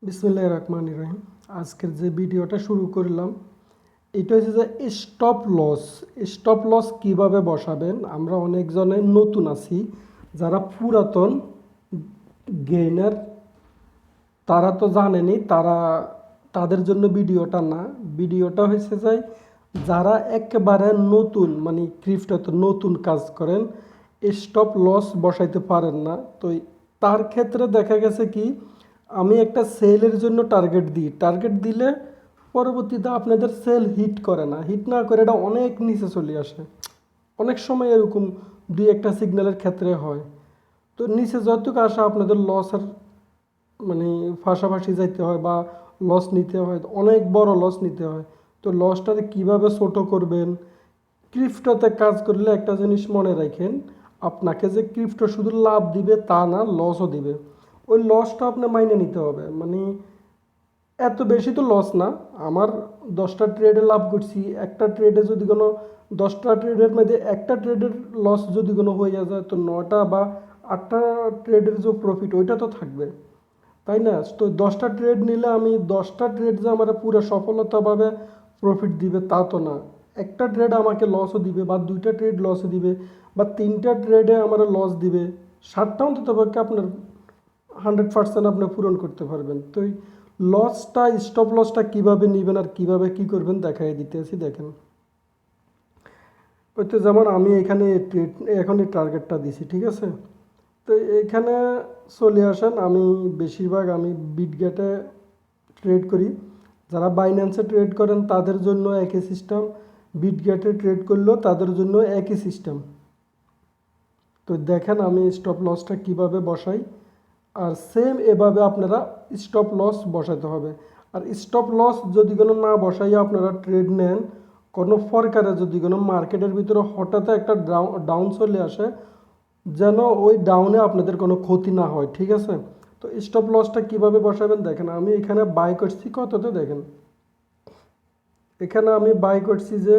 বিসমিল্লাহির রহমানির রহিম। আজকের যে ভিডিওটা শুরু করলাম এটা হচ্ছে যে স্টপ লস কীভাবে বসাবেন। আমরা অনেকজনে নতুন আছি, যারা পুরাতন গেইনার তারা তো জানেনি, তাদের জন্য ভিডিওটা না। ভিডিওটা হয়েছে যে যারা একেবারে নতুন, মানে ক্রিপ্টোতে নতুন কাজ করেন, স্টপ লস বসাইতে পারেন না। তো তার ক্ষেত্রে দেখা গেছে কি, আমি একটা সেলের জন্য টার্গেট দিলে পরবর্তীতে আপনাদের সেল হিট করে না, হিট না করে এটা অনেক নিচে চলে আসে। অনেক সময় এরকম দুই একটা সিগন্যালের ক্ষেত্রে হয়। তো নিচে যতটুকু আসা আপনাদের লসের মানে ফাঁসাফাঁসি যাইতে হয় বা লস নিতে হয়, অনেক বড় লস নিতে হয়। তো লসটাকে কীভাবে ছোট করবেন। ক্রিপ্টোতে কাজ করলে একটা জিনিস মনে রাখেন, আপনাকে যে ক্রিপ্টো শুধু লাভ দিবে তা না, লসও দিবে। ওই লসটা আপনি মাইনে নিতে হবে। মানে এত বেশি তো লস না। আমার 10টা ট্রেডে লাভ করছি, একটা ট্রেডে যদি কোনো 10টা ট্রেডের মধ্যে একটা ট্রেডের লস যদি কোনো হয়ে যায়, তো 9টা বা 8টা ট্রেডের যে প্রফিট ওইটা তো থাকবে, তাই না? তো 10টা ট্রেড নিলে আমি 10টা ট্রেড যে আমার পুরো সফলতাভাবে প্রফিট দিবে তা তো না। একটা ট্রেড আমাকে লসও দিবে, বা 2টা ট্রেড লসও দিবে, বা 3টা ট্রেডে আমার লস দিবে। 7টা অন্তত পক্ষে আপনার 100% আপনি পূরণ করতে পারবেন। তো এই লসটা, স্টপ লসটা কীভাবে নেবেন আর কীভাবে কী করবেন দেখাই দিতেছি, দেখেন। ওই তো যেমন আমি এখানে এখন এই টার্গেটটা দিছি, ঠিক আছে? তো এখানে চলে আসেন। আমি বেশিরভাগ বিটগেটে ট্রেড করি। যারা বাইন্যান্সে ট্রেড করেন তাদের জন্য একই সিস্টেম, বিটগেটে ট্রেড করলেও তাদের জন্য একই সিস্টেম। তো দেখেন আমি স্টপ লসটা কিভাবে বসাই, আর সেম এভাবে আপনারা স্টপ লস বসাতে হবে। আর স্টপ লস যদি কোনো না বসাইয়া আপনারা ট্রেড নেন, কোনো প্রকারে যদি কোনো মার্কেটের ভিতরে হঠাৎ একটা ডাউন চলে আসে, যেন ওই ডাউনে আপনাদের কোনো ক্ষতি না হয়, ঠিক আছে? তো স্টপ লসটা কিভাবে বসাবেন দেখেন। আমি এখানে বাই করছি কততে, দেখেন এখানে আমি বাই করছি যে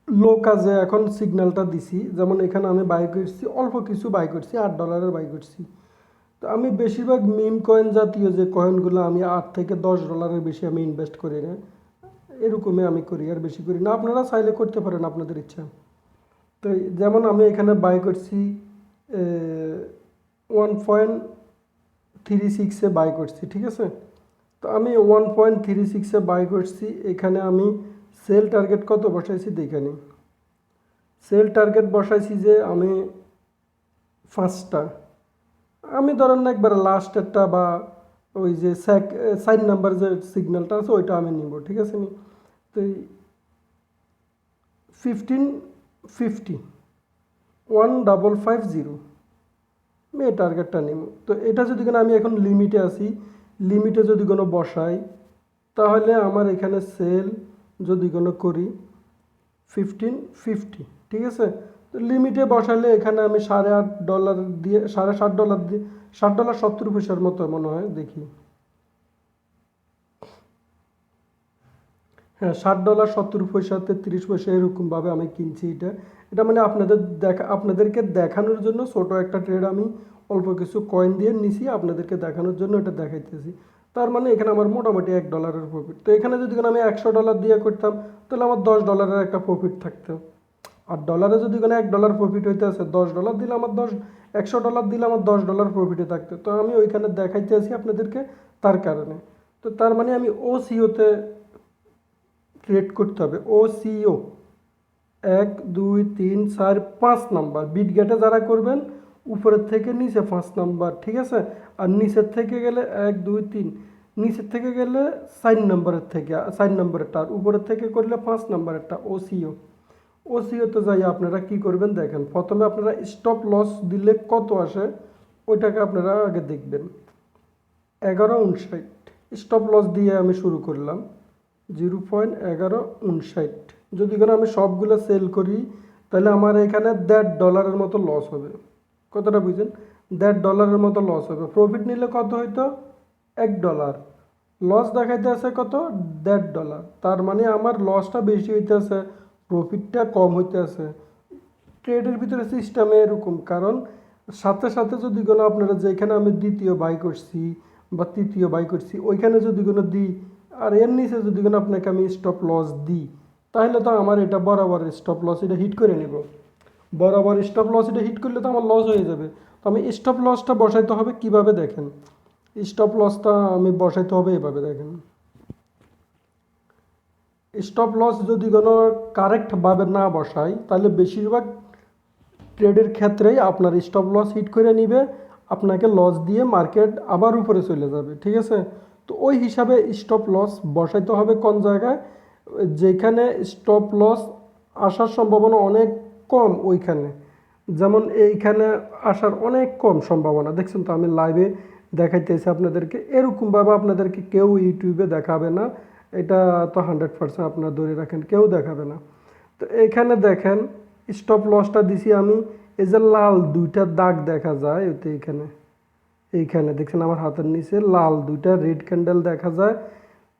লো কাজে এখন সিগন্যালটা দিছি। যেমন এখানে আমি বাই করছি, অল্প কিছু বাই করছি, $8 বাই করছি। তো আমি বেশিরভাগ মিম কয়েন জাতীয় যে কয়েনগুলো, আমি $8 থেকে $10 বেশি আমি ইনভেস্ট করি না। এরকমই আমি করি, আর বেশি করি না। আপনারা চাইলে করতে পারেন আপনাদের ইচ্ছা। তো যেমন আমি এখানে বাই করছি 1.36-এ বাই করছি, ঠিক আছে? তো আমি 1.36-এ বাই করছি। এখানে আমি সেল টার্গেট কত বসাইছি দেখে নিই। সেল টার্গেট বসাইছি যে আমি 5টা। আমি ধরেন না একবার লাস্টেরটা, বা ওই যে 4 নাম্বার যে সিগন্যালটা আছে ওইটা আমি নিব, ঠিক আছে নি? তো এই 1550, 1550 আমি এই টার্গেটটা নিব। তো এটা যদি কোনো আমি এখন লিমিটে আছি, লিমিটে যদি কোনো বসাই, তাহলে আমার এখানে সেল যদি কোনো করি 1550, ঠিক আছে? তো লিমিটে বসালে এখানে আমি $8.5 দিয়ে, $7.5 দিয়ে, $7.70 মতো মনে হয়, দেখি। হ্যাঁ, $7.70, 33 এরকমভাবে আমি কিনছি এটা। এটা মানে আপনাদেরকে দেখানোর জন্য ছোট একটা ট্রেড আমি অল্প কিছু কয়েন দিয়ে নিছি, আপনাদেরকে দেখানোর জন্য এটা দেখাইতেছি। তার মানে এখানে আমার মোটামুটি $1 প্রফিট। তো এখানে যদি আমি $100 দিয়ে করতাম, তাহলে আমার $10 একটা প্রফিট থাকতো। আর ডলারে যদি কোনো $1 প্রফিট হইতে আছে, $10 দিলে আমার $100 দিলে আমার $10 প্রফিটে থাকতো। তো আমি ওইখানে দেখাইতে আছি আপনাদেরকে, তার কারণে। তো তার মানে আমি OCO-তে ট্রেড করতে হবে। OCO 1 2 3 4 5 number. বিটগেটে যারা করবেন উপরের থেকে নিচে 5 নাম্বার, ঠিক আছে? আর নিচের থেকে গেলে 1 2 3, নিচের থেকে গেলে 4 নম্বরেরটা, আর উপরের থেকে করলে 5 নম্বরেরটা। ওসিওতে যাই আপনারা কি করবেন দেখেন। প্রথমে আপনারা স্টপ লস দিলে কত আসে ওইটাকে আপনারা আগে দেখবেন। 11.59 স্টপ লস দিয়ে আমি শুরু করলাম। 0.1159। যদি কোনো আমি সবগুলো সেল করি, তাহলে আমার এখানে $1.5 মতো লস হবে। কতটা বুঝছেন? $1.5 মতো লস হবে। প্রফিট নিলে কত হইতো? $1। লস দেখাইতে আছে কত? $1.5। তার মানে আমার লসটা বেশি হইতে আছে, প্রফিটটা কম হইতে আছে। ট্রেডের ভিতরে সিস্টেমে এরকম, কারণ সাথে সাথে যদি কোনো আপনারা যেখানে আমি দ্বিতীয় বাই করছি বা তৃতীয় বাই করছি ওইখানে যদি কোনো দিই আর এর নিচে যদি কোনো আপনাকে আমি স্টপ লস দিই, তাহলে তো আমার এটা বরাবর স্টপ লস এটা হিট করে নেব। বরাবর স্টপ লস এটা হিট করলে তো আমার লস হয়ে যাবে। তো আমি স্টপ লসটা বসাইতে হবে কিভাবে দেখেন, স্টপ লসটা আমি বসাইতে হবে এভাবে দেখেন। স্টপ লস যদি কোনো কারেক্টভাবে না বসাই তাহলে বেশিরভাগ ট্রেডের ক্ষেত্রেই আপনার স্টপ লস হিট করে নিবে, আপনাকে লস দিয়ে মার্কেট আবার উপরে চলে যাবে, ঠিক আছে। তো ওই হিসাবে স্টপ লস বসাইতে হবে কোন জায়গায়, যেখানে স্টপ লস আসার সম্ভাবনা অনেক কম ওইখানে। যেমন এইখানে আসার অনেক কম সম্ভাবনা, দেখছেন তো আমি লাইভে দেখাইতেছি আপনাদেরকে, এরকমভাবে আপনাদেরকে কেউ ইউটিউবে দেখাবে না, এটা তো 100% আপনারা ধরে রাখেন, কেউ দেখাবে না। তো এইখানে দেখেন স্টপ লসটা দিছি আমি, এই যে লাল দুইটা দাগ দেখা যায় ওতে এইখানে, এইখানে দেখছেন আমার হাতের নিচে লাল দুইটা রেড ক্যান্ডেল দেখা যায়,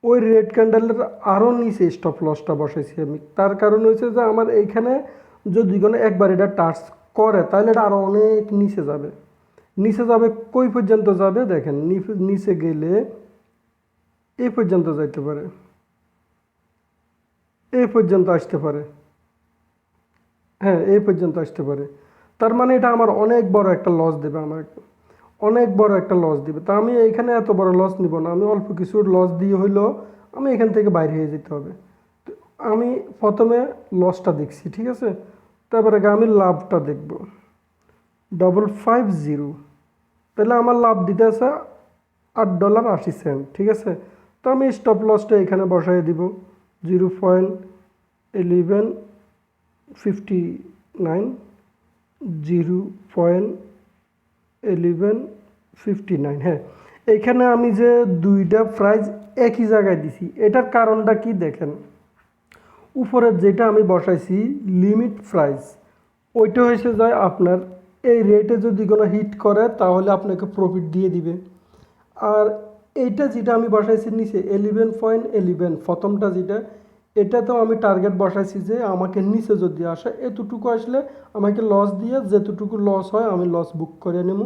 ওই রেড ক্যান্ডেলের আরও নিচে স্টপ লসটা বসাইছি আমি। তার কারণ হচ্ছে যে আমার এইখানে যদি কোনো একবার এটা টাচ করে তাহলে এটা আরও অনেক নিচে যাবে। নিচে যাবে কই পর্যন্ত যাবে দেখেন, নিচে গেলে এই পর্যন্ত যাইতে পারে, এই পর্যন্ত আসতে পারে, হ্যাঁ এই পর্যন্ত আসতে পারে। তার মানে এটা আমার অনেক বড় একটা লস দেবে, আমাকে অনেক বড় একটা লস দিবে। তা আমি এখানে এত বড় লস নিব না, আমি অল্প কিছু লস দিয়ে হইলেও আমি এখান থেকে বাইরে হয়ে যেতে হবে। তো আমি প্রথমে লসটা দেখছি, ঠিক আছে, তারপরে আমি লাভটা দেখব 550, তাহলে আমার লাভ দিতে আছে $8.80, ঠিক আছে। তো আমি স্টপ লসটা এখানে বসাই দিব 0.1159, 0.1159, হ্যাঁ। এইখানে আমি যে দুইটা প্রাইস একই জায়গায় দিছি, এটার কারণটা কি দেখেন, উপরের যেটা আমি বসাইছি লিমিট প্রাইস, ওইটা হয়েছে যায় আপনার এই রেটে যদি কোনো হিট করে তাহলে আপনাকে প্রফিট দিয়ে দিবে। আর এইটা যেটা আমি বসাইছি নিচে 11.11 প্রথমটা যেটা, এটাতেও আমি টার্গেট বসাইছি যে আমাকে নিচে যদি আসে এতটুকু আসলে আমাকে লস দিয়ে যেতটুকু লস হয় আমি লস বুক করে নেব,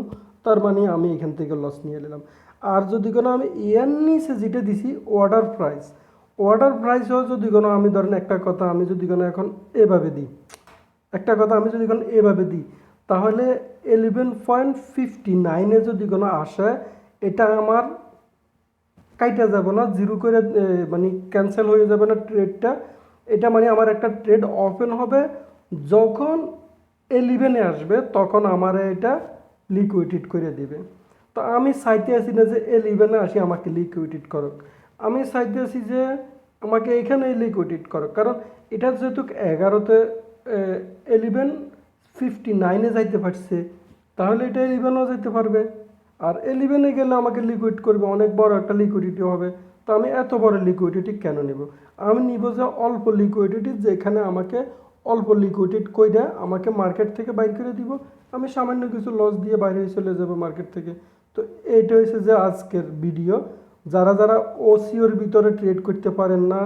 তার মানে আমি এখান থেকে লস নিয়ে নিলাম। আর যদি কোনো আমি এর নিচে যেটা দিছি অর্ডার প্রাইসও যদি কোনো আমি ধরেন একটা কথা আমি যদি কোনো এখন এভাবে দিই, একটা কথা আমি যদি এখন এভাবে দিই, তাহলে 11.59-এ যদি কোনো আসে এটা আমার কাইটা যাবে না, জিরো করে মানে ক্যান্সেল হয়ে যাবে না ট্রেডটা। এটা মানে আমার একটা ট্রেড ওপেন হবে যখন 11-এ আসবে তখন আমার এটা লিকুইডেট করে দিবে। তো আমি চাইতে আছি না যে 11-এ আসি আমাকে লিকুইডেট করুক, আমি চাইতে আছি যে আমাকে এখানে লিকুইডেট করুক, কারণ এটা যেহেতু 11-তে 11.59-এ যাইতে পারছে, তাহলে এটা 11-ও যাইতে পারবে। আর 11-এ গেলে আমাকে লিকুইড করবে, অনেক বড় একটা লিকুইডিটি হবে। তো আমি এত বড় লিকুইডিটি কেন নিব, আমি নিব যে অল্প লিকুইডিটি, যেখানে আমাকে অল্প লিকুইডিটি কইরা আমাকে মার্কেট থেকে বাইর করে দিব, আমি সামান্য কিছু লস দিয়ে বাইরে চলে যাব মার্কেট থেকে। তো এইটা হচ্ছে যে আজকের ভিডিও। যারা যারা ওসিওর ভিতরে ট্রেড করতে পারেন না,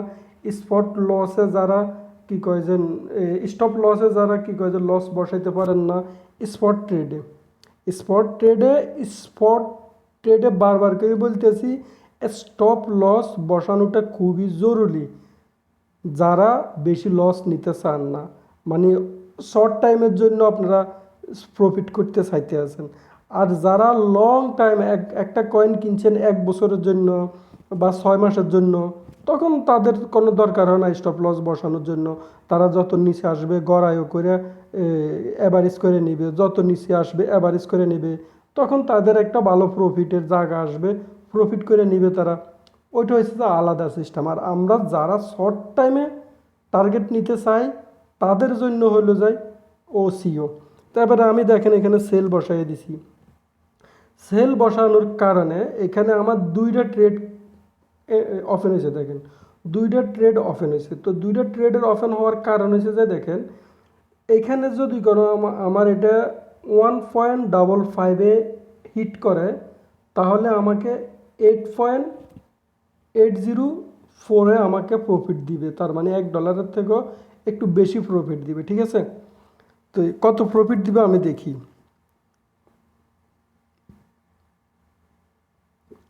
স্পট লসে যারা কি কয় যে স্টপ লসে যারা কি কয় যে লস বসাইতে পারেন না, স্পট ট্রেডে স্পট ট্রেডে স্পট ট্রেডে বারবার করে বলতেছি স্টপ লস বসানোটা খুবই জরুরি। যারা বেশি লস নিতে চান না, মানে শর্ট টাইমের জন্য আপনারা প্রফিট করতে চাইতে আছেন, আর যারা লং টাইম একটা কয়েন কিনছেন 1 বছরের জন্য বা 6 মাসের জন্য, তখন তাদের কোনো দরকার হয় না স্টপ লস বসানোর জন্য। তারা যত নিচে আসবে গড়াইও করে অ্যাভারেজ করে নেবে, যত নিচে আসবে অ্যাভারেজ করে নেবে, তখন তাদের একটা ভালো প্রফিটের জায়গা আসবে, প্রফিট করে নেবে তারা। ওইটা হচ্ছে যে আলাদা সিস্টেম। আর আমরা যারা শর্ট টাইমে টার্গেট নিতে চাই তাদের জন্য হলো যায় ওসিও। তারপরে আমি দেখেন এখানে সেল বসাই দিছি, সেল বসানোর কারণে এখানে আমার দুইটা ট্রেড ওপেন হয়েছে, দেখেন দুইটা ট্রেড ওপেন হয়েছে। তো দুইটা ট্রেডের ওপেন হওয়ার কারণ হচ্ছে যে দেখেন এখানে যদি কোনো আমার এটা 1.55-এ হিট করে তাহলে আমাকে 8.804-এ আমাকে প্রফিট দিবে, তার মানে $1 থেকেও একটু বেশি প্রফিট দিবে, ঠিক আছে। তো কত প্রফিট দিবে আমি দেখি,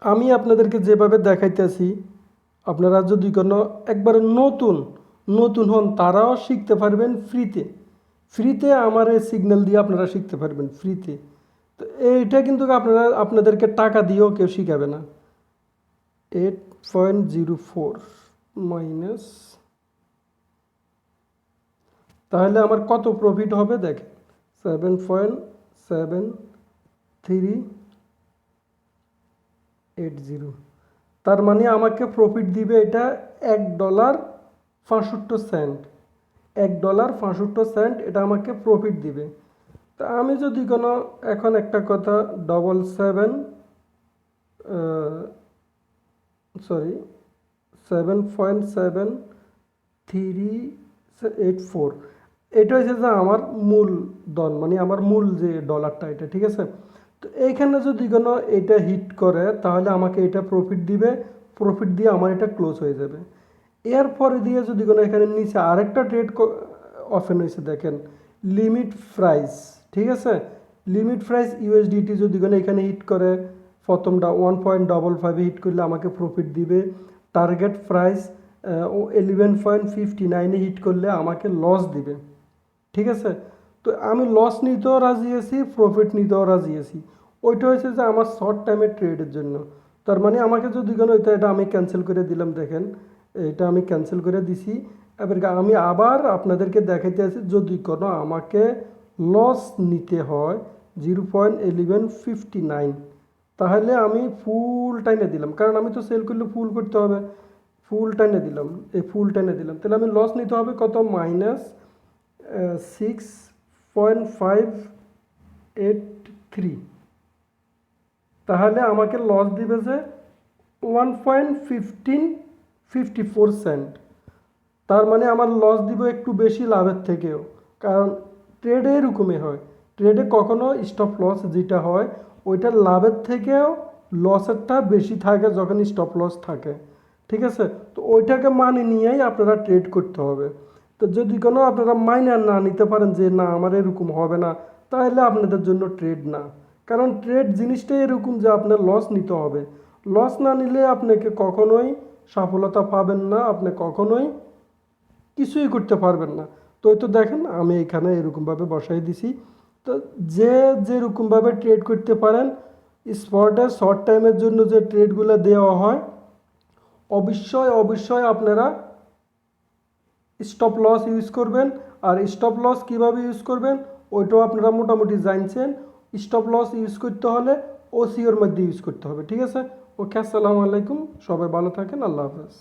আমি আপনাদেরকে যেভাবে দেখাইতেছি, আপনারা যদি কোনো একবারে নতুন নতুন হন তারাও শিখতে পারবেন ফ্রিতে। ফ্রিতে আমার এই সিগন্যাল দিয়ে আপনারা শিখতে পারবেন ফ্রিতে। তো এইটা কিন্তু আপনাদেরকে টাকা দিয়েও কেউ শিখাবে না। 8.04 মাইনাস, তাহলে আমার কত প্রফিট হবে দেখেন, 7.7380। তার মানে আমাকে প্রফিট দিবে এটা $1.65। $1.65 এটা আমাকে প্রফিট দিবে। তা আমি যদি কোনো এখন একটা কথা 7.84, এটা হচ্ছে যে আমার মূলধন, মানে আমার মূল যে ডলারটা এটা, ঠিক আছে। তো এইখানে যদি কোনো এটা হিট করে তাহলে আমাকে এটা প্রফিট দিবে, প্রফিট দিয়ে আমার এটা ক্লোজ হয়ে যাবে। এরপরে দিয়ে যদি কোনো এখানে নিচে আরেকটা ট্রেড ওপেন হয়েছে দেখেন, লিমিট প্রাইস, ঠিক আছে। লিমিট প্রাইস ইউএসডিটি যদি কোনো এখানে হিট করে, প্রথমটা 1.55 হিট করলে আমাকে প্রফিট দিবে। টার্গেট প্রাইস 11.59 হিট করলে আমাকে লস দিবে, ঠিক আছে। তো আমি লস নিতেও রাজি আছি, প্রফিট নিতেও রাজি আছি। ওইটা হচ্ছে যে আমার শর্ট টাইমের ট্রেডের জন্য। তার মানে আমাকে যদি কোনো এটা আমি ক্যান্সেল করে দিলাম, দেখেন এটা আমি ক্যান্সেল করে দিছি। এবার আমি আবার আপনাদেরকে দেখাইতে আছি, যদি কোনো আমাকে লস নিতে হয় 0.1159, তাহলে আমি ফুল টাইনে দিলাম, কারণ আমি তো সেল করলে ফুল করতে হবে। ফুল টাইনে দিলাম, এই ফুল টাইনে দিলাম, তাহলে আমি লস নিতে হবে কত, -6.583। তাহলে আমাকে লস দিবে যে 1.1554 তার মানে আমার লস দিব একটু বেশি লাভের থেকেও, কারণ ট্রেডে এরকমই হয়। ট্রেডে কখনো স্টপ লস যেটা হয় ওইটার লাভের থেকেও লসেরটা বেশি থাকে যখন স্টপ লস থাকে, ঠিক আছে। তো ওইটাকে মানে নিয়েই আপনারা ট্রেড করতে হবে। তো যদি কোনো আপনারা মাইনে না নিতে পারেন যে না আমার এরকম হবে না, তাহলে আপনাদের জন্য ট্রেড না। কারণ ট্রেড জিনিসটাই এরকম যে আপনার লস নিতে হবে। লস না নিলে আপনাকে কখনোই সফলতা পাবেন না, আপনি কখনোই কিছুই করতে পারবেন না। তো এই তো দেখেন আমি এখানে এরকমভাবে বসাই দিছি। তো যে যেরকমভাবে ট্রেড করতে পারেন, স্পটে শর্ট টাইমের জন্য যে ট্রেডগুলো দেওয়া হয়, অবশ্যই অবশ্যই আপনারা স্টপ লস ইউজ করবেন। আর স্টপ লস কীভাবে ইউজ করবেন ওইটাও আপনারা মোটামুটি জানছেন। স্টপ লস ইউজ করতে হলে ওসিওর মধ্যে ইউজ করতে হবে, ঠিক আছে। ওকে, আসসালামু আলাইকুম, সবাই ভালো থাকেন, আল্লাহ হাফেজ।